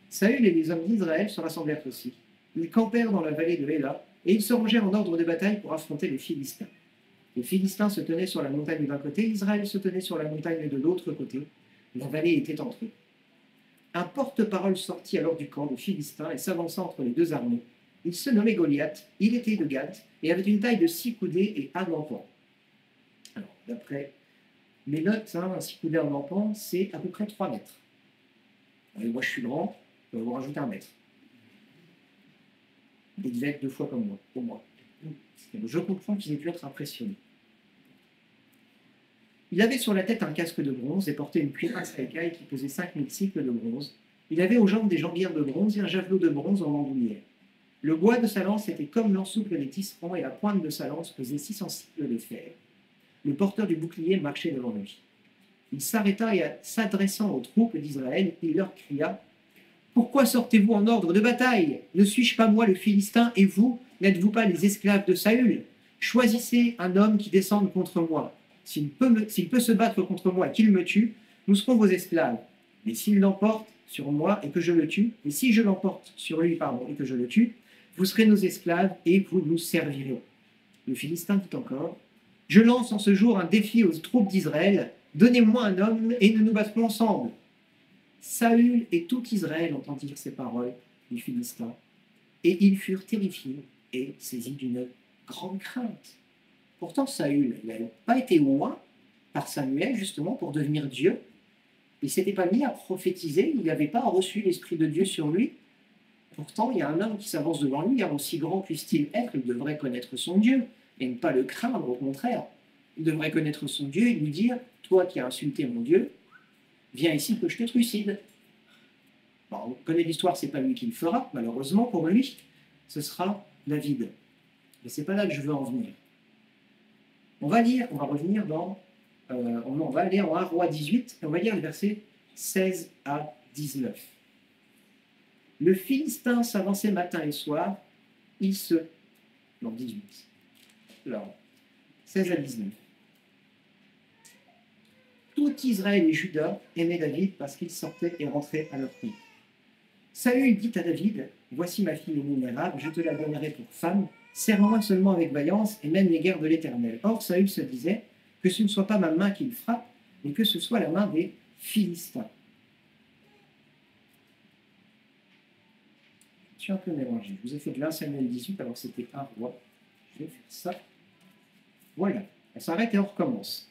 Saül et les hommes d'Israël se rassemblèrent aussi. Ils campèrent dans la vallée de Héla, et ils se rangèrent en ordre de bataille pour affronter les Philistins. Les Philistins se tenaient sur la montagne d'un côté, Israël se tenait sur la montagne de l'autre côté. La vallée était entre eux. Un porte-parole sortit alors du camp des Philistins et s'avança entre les deux armées. Il se nommait Goliath, il était de Gath et avait une taille de 6 coudées et un empan. Alors, d'après mes notes, un 6 coudées en empan, c'est à peu près 3 mètres. Et moi, je suis grand, je vais vous rajouter 1 mètre. Il devait être 2 fois comme moi, pour moi. Je comprends qu'ils aient pu être impressionnés. Il avait sur la tête un casque de bronze et portait une cuirasse à écailles qui pesait 5000 cycles de bronze. Il avait aux jambes des jambières de bronze et un javelot de bronze en bandoulière. Le bois de sa lance était comme l'ensouple des tisserands et la pointe de sa lance pesait 600 cycles de fer. Le porteur du bouclier marchait devant lui. Il s'arrêta et, s'adressant aux troupes d'Israël, il leur cria « Pourquoi sortez-vous en ordre de bataille? Ne suis-je pas moi le Philistin et vous, n'êtes-vous pas les esclaves de Saül? Choisissez un homme qui descende contre moi. S'il peut se battre contre moi et qu'il me tue, nous serons vos esclaves. Mais s'il l'emporte sur moi et que je le tue, et si je l'emporte sur lui, et que je le tue, vous serez nos esclaves et vous nous servirez. » Le Philistin dit encore « Je lance en ce jour un défi aux troupes d'Israël. Donnez-moi un homme et nous nous battrons ensemble. » Saül et tout Israël entendirent ces paroles du Philistin, et ils furent terrifiés et saisis d'une grande crainte. Pourtant, Saül n'avait pas été loin par Samuel, justement, pour devenir Dieu. Il ne s'était pas mis à prophétiser, il n'avait pas reçu l'Esprit de Dieu sur lui. Pourtant, il y a un homme qui s'avance devant lui, aussi grand puisse-t-il être, il devrait connaître son Dieu, et ne pas le craindre, au contraire. Il devrait connaître son Dieu et lui dire « Toi qui as insulté mon Dieu, viens ici que je te trucide. » Bon, on connaît l'histoire, c'est pas lui qui le fera, malheureusement pour lui, ce sera David. Mais c'est pas là que je veux en venir. On va revenir dans, on va aller en 1 Roi 18, et on va lire les versets 16 à 19. Le Philistin s'avançait matin et soir, non, 18. Alors, 16 à 19. Tout Israël et Juda aimaient David parce qu'il sortait et rentrait à leur pays. Saül dit à David, « Voici ma fille vulnérable, je te la donnerai pour femme, serre-moi seulement avec vaillance et mène les guerres de l'Éternel. » Or, Saül se disait, « Que ce ne soit pas ma main qui le frappe, mais que ce soit la main des Philistins. » Je suis un peu mélangé. Je vous ai fait de 1 Samuel 18, alors c'était un roi. Je vais faire ça. Voilà. On s'arrête et on recommence.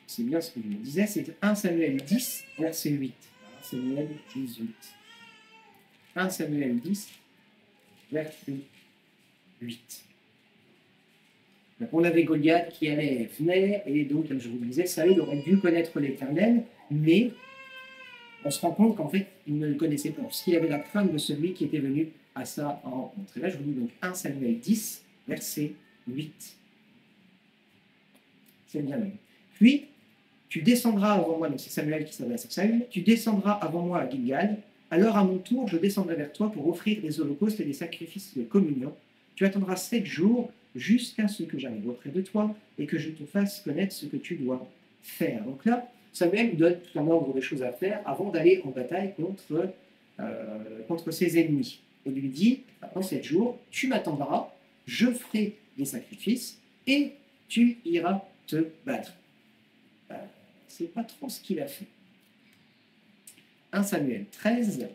C'est bien ce que je me disais, c'est 1 Samuel 10, verset 8. 1 Samuel 18. 1 Samuel 10, verset 8. Donc on avait Goliath qui venait, et donc, comme je vous le disais, Saül aurait dû connaître l'Éternel, mais on se rend compte qu'en fait, il ne le connaissait pas, parce qu'il avait la crainte de celui qui était venu à sa rencontre. Et là, je vous dis donc 1 Samuel 10, verset 8. C'est bien même. Puis, tu descendras avant moi, donc c'est Samuel qui s'adresse à Saül, tu descendras avant moi à Gilgal, alors à mon tour, je descendrai vers toi pour offrir des holocaustes et des sacrifices de communion. Tu attendras 7 jours jusqu'à ce que j'arrive auprès de toi et que je te fasse connaître ce que tu dois faire. Donc là, Samuel nous donne tout un ordre de choses à faire avant d'aller en bataille contre ses ennemis. Il lui dit, après 7 jours, tu m'attendras, je ferai des sacrifices et tu iras te battre. C'est pas trop ce qu'il a fait. 1 Samuel 13,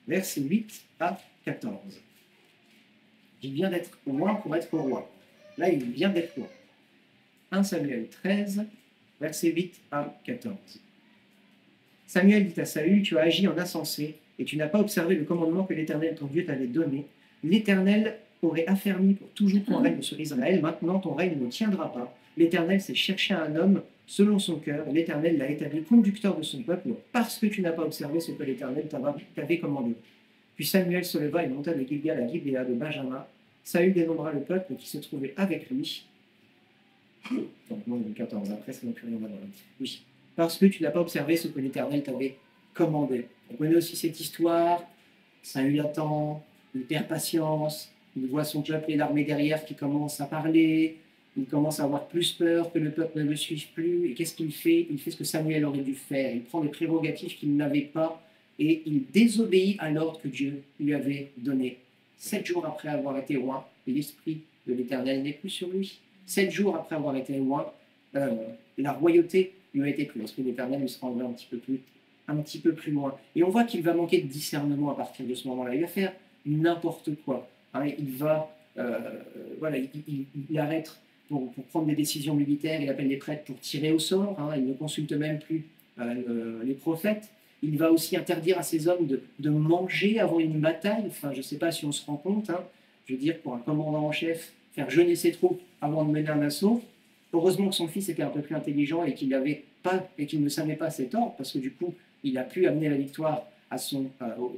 versets 8 à 14. Il vient d'être loin pour être roi. Là, il vient d'être roi. 1 Samuel 13, versets 8 à 14. Samuel dit à Saül, tu as agi en insensé, et tu n'as pas observé le commandement que l'Éternel, ton Dieu, t'avait donné, l'Éternel aurait affermi pour toujours ton règne sur Israël. Maintenant, ton règne ne tiendra pas. L'Éternel s'est cherché un homme selon son cœur. L'Éternel l'a établi conducteur de son peuple parce que tu n'as pas observé ce que l'Éternel t'avait commandé. Puis Samuel se leva et monta de Gilgal à Gibéa de Benjamin. Saül dénombra le peuple qui se trouvait avec lui. Donc, moins de 14, après, ça n'a plus rien à voir. Oui, parce que tu n'as pas observé ce que l'Éternel t'avait commandé. On connaît aussi cette histoire. Saül attend, il perd patience, il voit son peuple et l'armée derrière qui commence à parler, il commence à avoir plus peur que le peuple ne le suive plus. Et qu'est-ce qu'il fait? Il fait ce que Samuel aurait dû faire. Il prend des prérogatives qu'il n'avait pas et il désobéit à l'ordre que Dieu lui avait donné. 7 jours après avoir été roi, l'esprit de l'Éternel n'est plus sur lui. 7 jours après avoir été roi, la royauté lui a été prise. L'esprit de l'Éternel lui sera enlevé un petit peu plus loin. Et on voit qu'il va manquer de discernement à partir de ce moment-là. Il va faire n'importe quoi. Hein, il va, voilà, il arrête pour prendre des décisions militaires, il appelle les prêtres pour tirer au sort, hein, il ne consulte même plus les prophètes. Il va aussi interdire à ces hommes de manger avant une bataille. Enfin, je ne sais pas si on se rend compte. Hein. Je veux dire, pour un commandant en chef, faire jeûner ses troupes avant de mener un assaut. Heureusement que son fils était un peu plus intelligent et qu'il ne savait pas cet ordre, parce que du coup, il a pu amener la victoire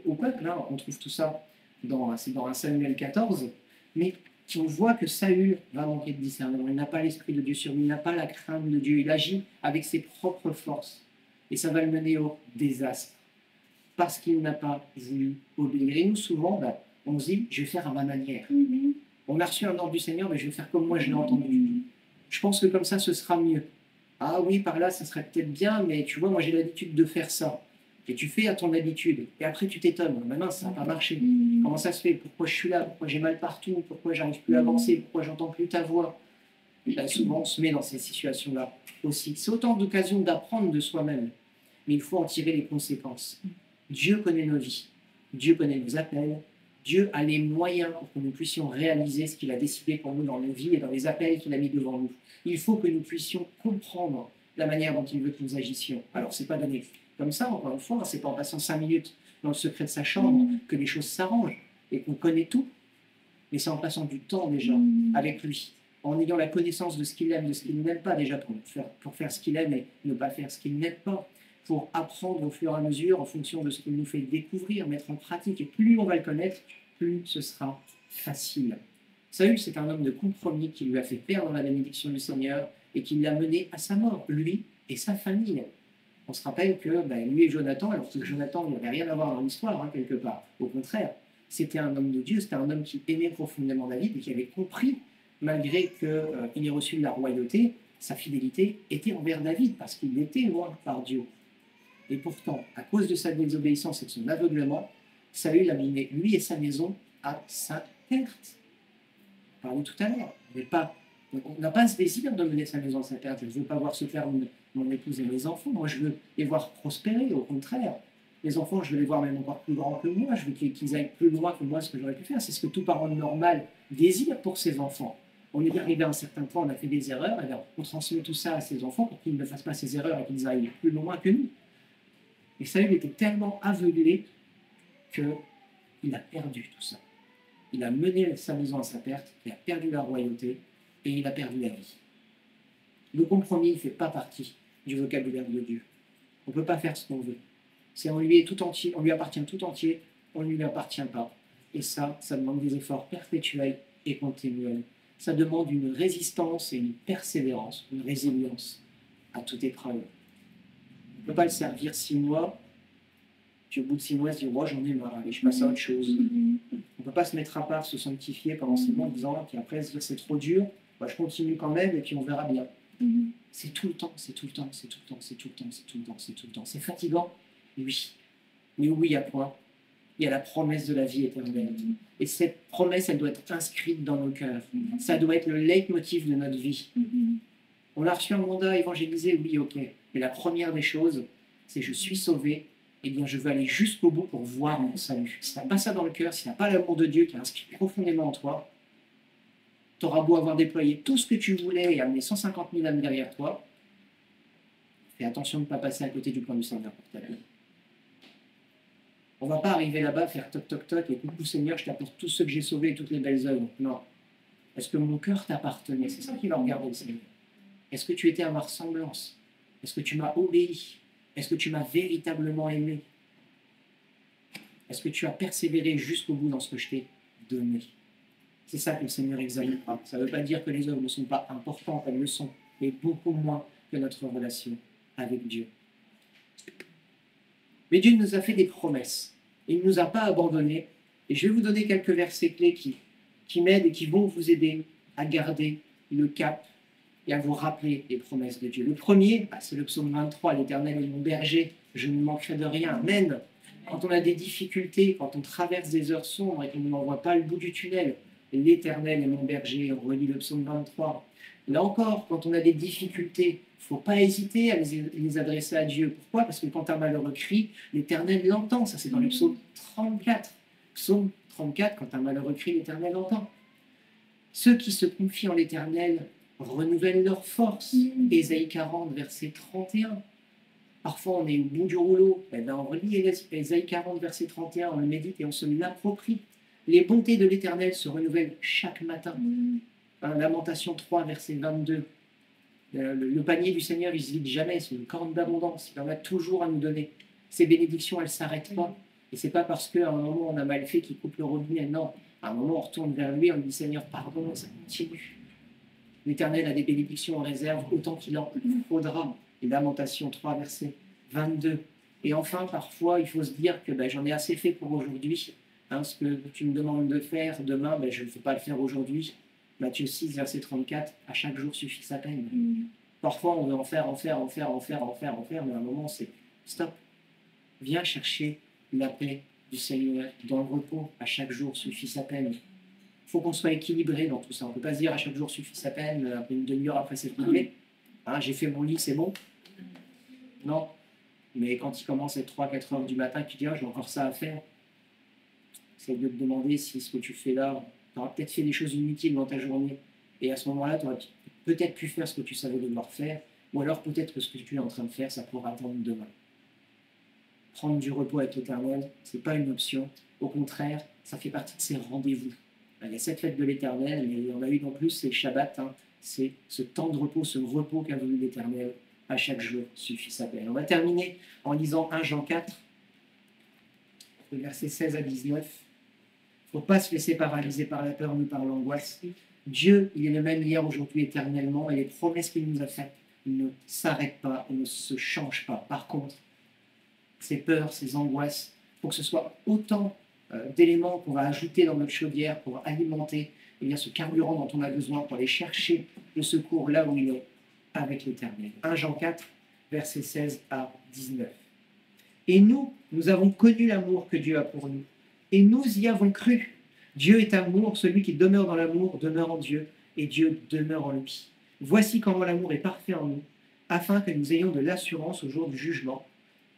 au peuple. Hein. On trouve tout ça dans 1 Samuel 14. Mais on voit que Saül va manquer de discernement. Il n'a pas l'esprit de Dieu sur lui, il n'a pas la crainte de Dieu. Il agit avec ses propres forces. Et ça va le mener au désastre. Parce qu'il n'a pas voulu obéir. Et nous, souvent, on se dit, je vais faire à ma manière. On a reçu un ordre du Seigneur, mais je vais faire comme moi je l'ai entendu. Je pense que comme ça, ce sera mieux. Ah oui, par là, ça serait peut-être bien, mais tu vois, moi j'ai l'habitude de faire ça. Et tu fais à ton habitude. Et après, tu t'étonnes. Maintenant, ça n'a pas marché. Comment ça se fait? Pourquoi je suis là? Pourquoi j'ai mal partout? Pourquoi j'arrive plus à avancer? Pourquoi j'entends plus ta voix? Et là, souvent, on se met dans ces situations-là aussi. C'est autant d'occasions d'apprendre de soi-même. Mais il faut en tirer les conséquences. Dieu connaît nos vies. Dieu connaît nos appels. Dieu a les moyens pour que nous puissions réaliser ce qu'il a décidé pour nous dans nos vies et dans les appels qu'il a mis devant nous. Il faut que nous puissions comprendre la manière dont il veut que nous agissions. Alors, ce n'est pas donné comme ça, encore une fois, ce n'est pas en passant 5 minutes dans le secret de sa chambre que les choses s'arrangent et qu'on connaît tout, mais c'est en passant du temps déjà avec lui, en ayant la connaissance de ce qu'il aime, de ce qu'il n'aime pas déjà pour faire ce qu'il aime et ne pas faire ce qu'il n'aime pas, pour apprendre au fur et à mesure en fonction de ce qu'il nous fait découvrir, mettre en pratique. Et plus on va le connaître, plus ce sera facile. Saül, c'est un homme de compromis qui lui a fait perdre la bénédiction du Seigneur et qui l'a mené à sa mort, lui et sa famille. On se rappelle que lui et Jonathan, alors que Jonathan n'avait rien à voir dans l'histoire, hein, quelque part. Au contraire, c'était un homme de Dieu, c'était un homme qui aimait profondément David et qui avait compris, malgré qu'il ait reçu de la royauté, sa fidélité était envers David, parce qu'il était loin par Dieu. Et pourtant, à cause de sa désobéissance et de son aveuglement, Saül a mené lui et sa maison à sa perte. On parlait tout à l'heure. On n'a pas ce désir de mener sa maison à sa perte. Je ne veux pas voir se faire mon épouse et mes enfants. Moi, je veux les voir prospérer, au contraire. Les enfants, je veux les voir même encore plus grands que moi. Je veux qu'ils aillent plus loin que moi, ce que j'aurais pu faire. C'est ce que tout parent normal désire pour ses enfants. On est arrivé à un certain point, on a fait des erreurs, alors on transmet tout ça à ses enfants pour qu'ils ne fassent pas ces erreurs et qu'ils aillent plus loin que nous. Et Saül était tellement aveuglé qu'il a perdu tout ça. Il a mené sa maison à sa perte, il a perdu la royauté et il a perdu la vie. Le compromis ne fait pas partie du vocabulaire de Dieu. On ne peut pas faire ce qu'on veut. On lui appartient tout entier, on ne lui appartient pas. Et ça demande des efforts perpétuels et continuels. Ça demande une résistance et une persévérance, une résilience à toute épreuve. On ne peut pas le servir 6 mois, puis au bout de 6 mois, se dire « j'en ai marre, allez, je passe à autre chose ». On ne peut pas se mettre à part, se sanctifier pendant 6 mois en disant, puis après se dire « c'est trop dur, je continue quand même et puis on verra bien ». C'est tout le temps, c'est tout le temps, c'est tout le temps, c'est tout le temps, c'est tout le temps, c'est tout le temps. C'est fatigant, oui. Mais oui, il y a quoi? Il y a la promesse de la vie éternelle. Et cette promesse, elle doit être inscrite dans nos cœurs. Ça doit être le leitmotiv de notre vie. On a reçu un mandat évangélisé, oui, ok. Mais la première des choses, c'est je suis sauvé, eh bien je veux aller jusqu'au bout pour voir mon salut. Si tu n'as pas ça dans le cœur, si tu n'as pas l'amour de Dieu qui est inscrit profondément en toi, tu auras beau avoir déployé tout ce que tu voulais et amener 150 000 âmes derrière toi, fais attention de ne pas passer à côté du plan du Seigneur pour ta vie. On ne va pas arriver là-bas, faire toc toc toc et coucou Seigneur, je t'apporte tous ceux que j'ai sauvés et toutes les belles œuvres. Non. Est-ce que mon cœur t'appartenait? C'est ça qu'il va regarder le Seigneur. Est-ce que tu étais à ma ressemblance? Est-ce que tu m'as obéi? Est-ce que tu m'as véritablement aimé? Est-ce que tu as persévéré jusqu'au bout dans ce que je t'ai donné? C'est ça que le Seigneur examinera. Ça ne veut pas dire que les œuvres ne sont pas importantes, elles le sont, mais beaucoup moins que notre relation avec Dieu. Mais Dieu nous a fait des promesses. Il ne nous a pas abandonnés. Et je vais vous donner quelques versets clés qui m'aident et qui vont vous aider à garder le cap et à vous rappeler les promesses de Dieu. Le premier, c'est le psaume 23, l'Éternel est mon berger, je ne manquerai de rien. Amen. Quand on a des difficultés, quand on traverse des heures sombres et qu'on n'en voit pas le bout du tunnel, l'Éternel est mon berger, on relit le psaume 23. Là encore, quand on a des difficultés, il ne faut pas hésiter à les adresser à Dieu. Pourquoi? Parce que quand un malheureux crie, l'Éternel l'entend. Ça, c'est dans le psaume 34. Psaume 34, quand un malheureux crie, l'Éternel l'entend. Ceux qui se confient en l'Éternel renouvellent leur force. Ésaïe 40, verset 31. Parfois, on est au bout du rouleau. Eh bien, on relit Ésaïe 40, verset 31, on le médite et on se l'approprie. Les bontés de l'Éternel se renouvellent chaque matin. Lamentation 3, verset 22. Le panier du Seigneur, il ne se vide jamais, c'est une corne d'abondance. Il en a toujours à nous donner. Ces bénédictions, elles ne s'arrêtent pas. Et ce n'est pas parce qu'à un moment, on a mal fait qu'il coupe le robinet. Non, à un moment, on retourne vers lui, on lui dit Seigneur, pardon, ça continue. L'Éternel a des bénédictions en réserve autant qu'il en faudra. Et Lamentation 3, verset 22. Et enfin, parfois, il faut se dire que j'en ai assez fait pour aujourd'hui. Ce que tu me demandes de faire demain, je ne peux pas le faire aujourd'hui. Matthieu 6, verset 34, à chaque jour suffit sa peine. Parfois, on veut en faire, mais à un moment, c'est stop. Viens chercher la paix du Seigneur dans le repos. À chaque jour suffit sa peine. Il faut qu'on soit équilibré dans tout ça. On ne peut pas se dire à chaque jour suffit sa peine, une demi-heure après s'être levé. J'ai fait mon lit, c'est bon. Non. Mais quand il commence à être 3-4 heures du matin, tu dis j'ai encore ça à faire. C'est de te demander si ce que tu fais là, tu auras peut-être fait des choses inutiles dans ta journée. Et à ce moment-là, tu auras peut-être pu faire ce que tu savais devoir faire, ou alors peut-être que ce que tu es en train de faire, ça pourra attendre demain. Prendre du repos avec l'Éternel, ce n'est pas une option. Au contraire, ça fait partie de ses rendez-vous. Il y a cette fête de l'Éternel, mais il y en a une en plus, c'est le Shabbat. C'est ce temps de repos, ce repos qu'a voulu l'Éternel. À chaque jour suffit sa peine. On va terminer en lisant 1 Jean 4, versets 16 à 19. Il ne faut pas se laisser paralyser par la peur ni par l'angoisse. Dieu, il est le même hier, aujourd'hui, éternellement, et les promesses qu'il nous a faites ne s'arrêtent pas et ne se changent pas. Par contre, ces peurs, ces angoisses, il faut que ce soit autant d'éléments qu'on va ajouter dans notre chaudière pour alimenter ce carburant dont on a besoin pour aller chercher le secours là où il est, avec l'Éternel. 1 Jean 4, versets 16 à 19. Et nous avons connu l'amour que Dieu a pour nous. Et nous y avons cru. Dieu est amour, celui qui demeure dans l'amour demeure en Dieu, et Dieu demeure en lui. Voici comment l'amour est parfait en nous, afin que nous ayons de l'assurance au jour du jugement.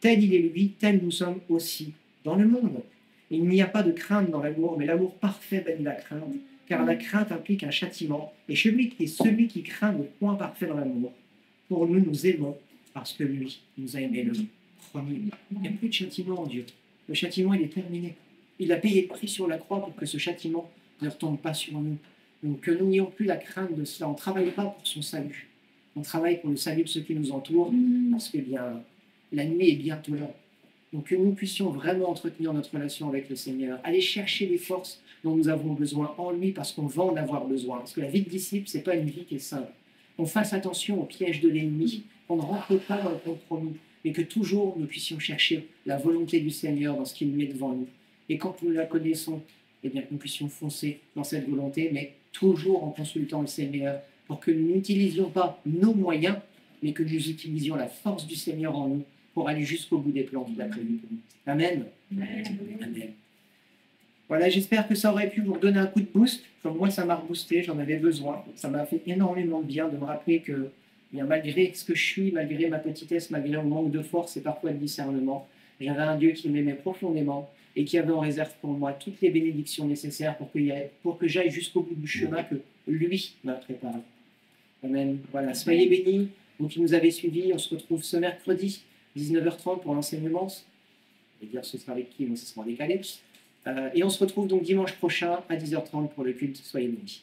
Tel il est lui, tel nous sommes aussi dans le monde. Il n'y a pas de crainte dans l'amour, mais l'amour parfait bannit la crainte, car la crainte implique un châtiment, et celui qui craint le point parfait dans l'amour. Pour nous, nous aimons, parce que lui nous a aimés le premier. Il n'y a plus de châtiment en Dieu. Le châtiment, il est terminé. Il a payé le prix sur la croix pour que ce châtiment ne retombe pas sur nous. Donc que nous n'ayons plus la crainte de cela. On ne travaille pas pour son salut. On travaille pour le salut de ceux qui nous entourent, parce que la nuit est bientôt là. Donc que nous puissions vraiment entretenir notre relation avec le Seigneur, aller chercher les forces dont nous avons besoin en lui, parce qu'on va en avoir besoin. Parce que la vie de disciple, ce n'est pas une vie qui est simple. Qu'on fasse attention aux pièges de l'ennemi, qu'on ne rentre pas dans le compromis, mais que toujours nous puissions chercher la volonté du Seigneur dans ce qu'il met devant nous. Et quand nous la connaissons, que nous puissions foncer dans cette volonté, mais toujours en consultant le Seigneur, pour que nous n'utilisions pas nos moyens, mais que nous utilisions la force du Seigneur en nous pour aller jusqu'au bout des plans qu'il a prévus pour nous. Amen. Amen. Voilà, j'espère que ça aurait pu vous donner un coup de boost. Comme moi, ça m'a reboosté, j'en avais besoin. Ça m'a fait énormément de bien de me rappeler que, malgré ce que je suis, malgré ma petitesse, malgré mon manque de force et parfois de discernement, j'avais un Dieu qui m'aimait profondément et qui avait en réserve pour moi toutes les bénédictions nécessaires pour que j'aille jusqu'au bout du chemin que lui m'a préparé. Amen. Voilà, soyez bénis, vous qui nous avez suivis. On se retrouve ce mercredi, 19h30 pour l'enseignement. vais dire ce sera avec qui, moi ce sera en décalé. Et on se retrouve donc dimanche prochain à 10h30 pour le culte. Soyez bénis.